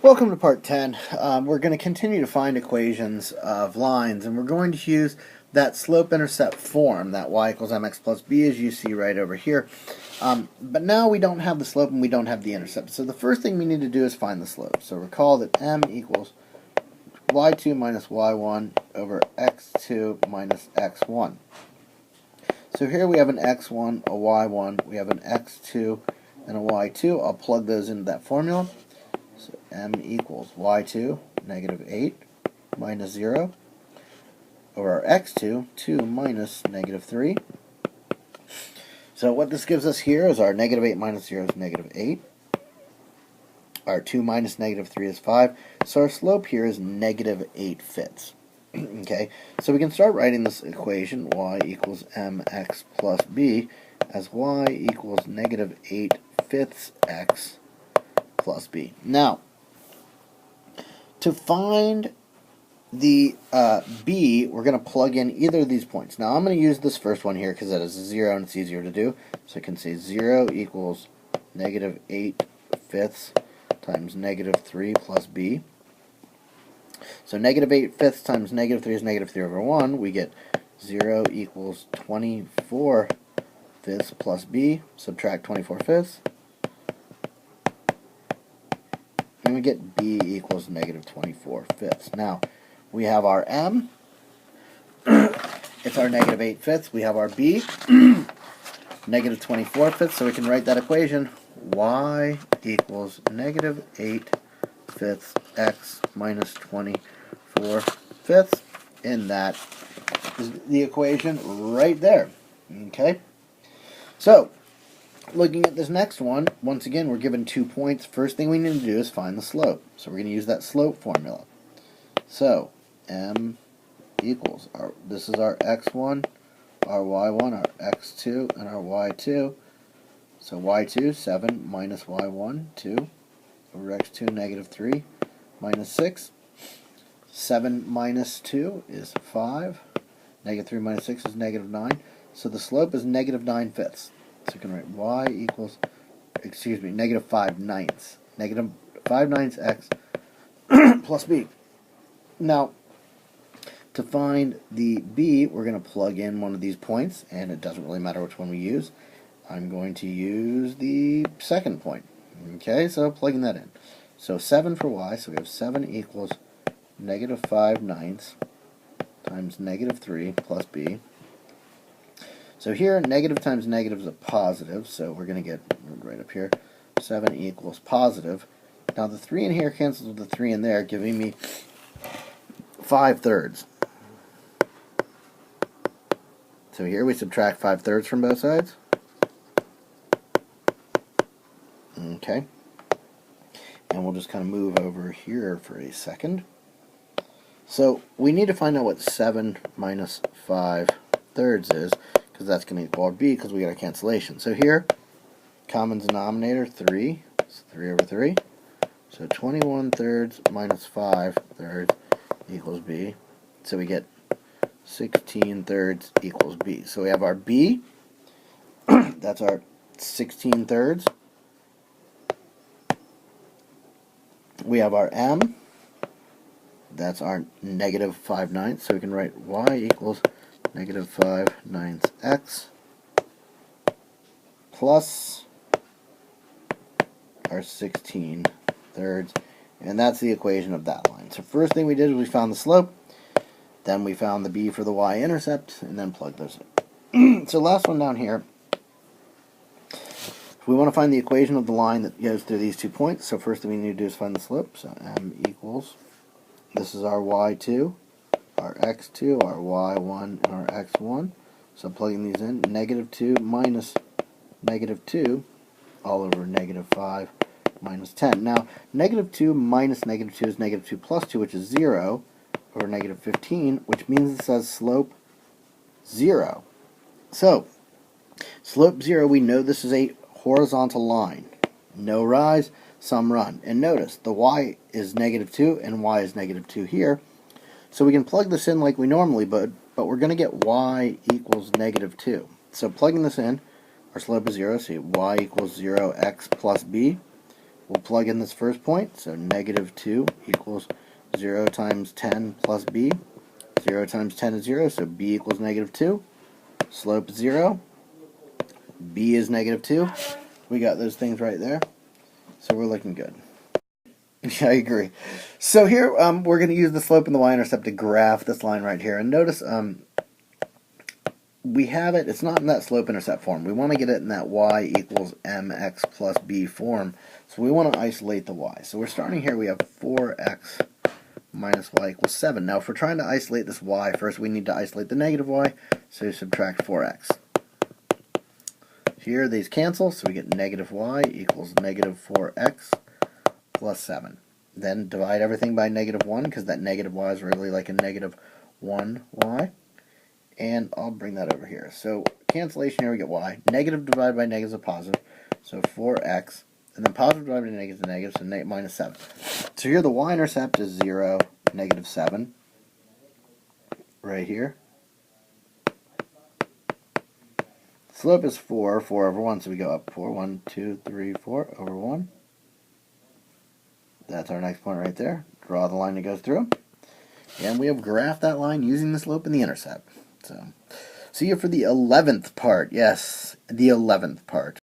Welcome to part 10. We're going to continue to find equations of lines, and we're going to use that slope-intercept form, that y equals mx plus b, as you see right over here. But now we don't have the slope and we don't have the intercept. So the first thing we need to do is find the slope. So recall that m equals y2 minus y1 over x2 minus x1. So here we have an x1, a y1, we have an x2, and a y2. I'll plug those into that formula. So m equals y2, negative 8, minus 0, over our x2, 2 minus negative 3. So what this gives us here is our negative 8 minus 0 is negative 8. Our 2 minus negative 3 is 5. So our slope here is negative 8/5. Okay, so we can start writing this equation, y equals mx plus b, as y equals negative 8/5 x plus b. Now, to find the b, we're going to plug in either of these points. Now, I'm going to use this first one here because that is a 0 and it's easier to do. So I can say 0 equals negative 8/5 times negative 3 plus b. So negative 8/5 times negative 3 is negative 3 over 1. We get 0 equals 24/5 plus b. Subtract 24/5. And we get b equals negative 24/5. Now, we have our m. It's our negative 8/5. We have our b, negative 24/5. So we can write that equation, y equals negative 8/5 x minus 24/5. And that is the equation right there. Okay? So, looking at this next one, once again, we're given 2 points. First thing we need to do is find the slope. So we're going to use that slope formula. So, m equals, this is our x1, our y1, our x2, and our y2. So y2, 7 minus y1, 2, over x2, negative 3, minus 6. 7 minus 2 is 5. Negative 3 minus 6 is negative 9. So the slope is negative 9/5. So you can write y equals, negative 5/9. Negative 5/9 x plus b. Now, to find the b, we're going to plug in one of these points, and it doesn't really matter which one we use. I'm going to use the second point. Okay, so plugging that in. So 7 for y, so we have 7 equals negative 5/9 times negative 3 plus b. So here, negative times negative is a positive, so we're going to get right up here, 7 equals positive. Now the 3 in here cancels with the 3 in there, giving me 5/3. So here we subtract 5/3 from both sides. Okay. And we'll just kind of move over here for a second. So we need to find out what 7 minus 5/3 is, because that's going to equal our b, because we got a cancellation. So here, common denominator, 3. It's 3 over 3. So 21/3 minus 5/3 equals b. So we get 16/3 equals b. So we have our b. That's our 16/3. We have our m. That's our negative 5/9. So we can write y equals negative 5/9 x plus our 16/3, and that's the equation of that line. So first thing we did was we found the slope, then we found the b for the y-intercept, and then plugged those in. So last one down here, we want to find the equation of the line that goes through these 2 points. So first thing we need to do is find the slope. So m equals, this is our y2, our x2, our y1, and our x1. So plugging these in, negative 2 minus negative 2, all over negative 5 minus 10. Now, negative 2 minus negative 2 is negative 2 plus 2, which is 0, over negative 15, which means it says slope 0. So, slope 0, we know this is a horizontal line. No rise, some run. And notice, the y is negative 2, and y is negative 2 here. So we can plug this in like we normally would, but we're going to get y equals negative 2. So plugging this in, our slope is 0, so y equals 0 x plus b. We'll plug in this first point, so negative 2 equals 0 times 10 plus b. 0 times 10 is 0, so b equals negative 2. Slope is 0. B is negative 2. We got those things right there. So we're looking good. Yeah, I agree. So here we're going to use the slope and the y-intercept to graph this line right here. And notice we have it, it's not in that slope-intercept form. We want to get it in that y equals mx plus b form. So we want to isolate the y. So we're starting here, we have 4x minus y equals 7. Now if we're trying to isolate this y, first we need to isolate the negative y, so subtract 4x. Here these cancel, so we get negative y equals negative 4x plus 7. Then divide everything by negative 1, because that negative y is really like a negative 1y. And I'll bring that over here. So cancellation here, we get y. Negative divided by negative is a positive, so 4x. And then positive divided by negative is a negative, so minus 7. So here the y-intercept is 0, negative 7. Right here. Slope is 4, 4 over 1, so we go up 4, 1, 2, 3, 4 over 1. That's our next point right there. Draw the line that goes through. And we have graphed that line using the slope and the intercept. So, see you for the 11th part. Yes, the 11th part.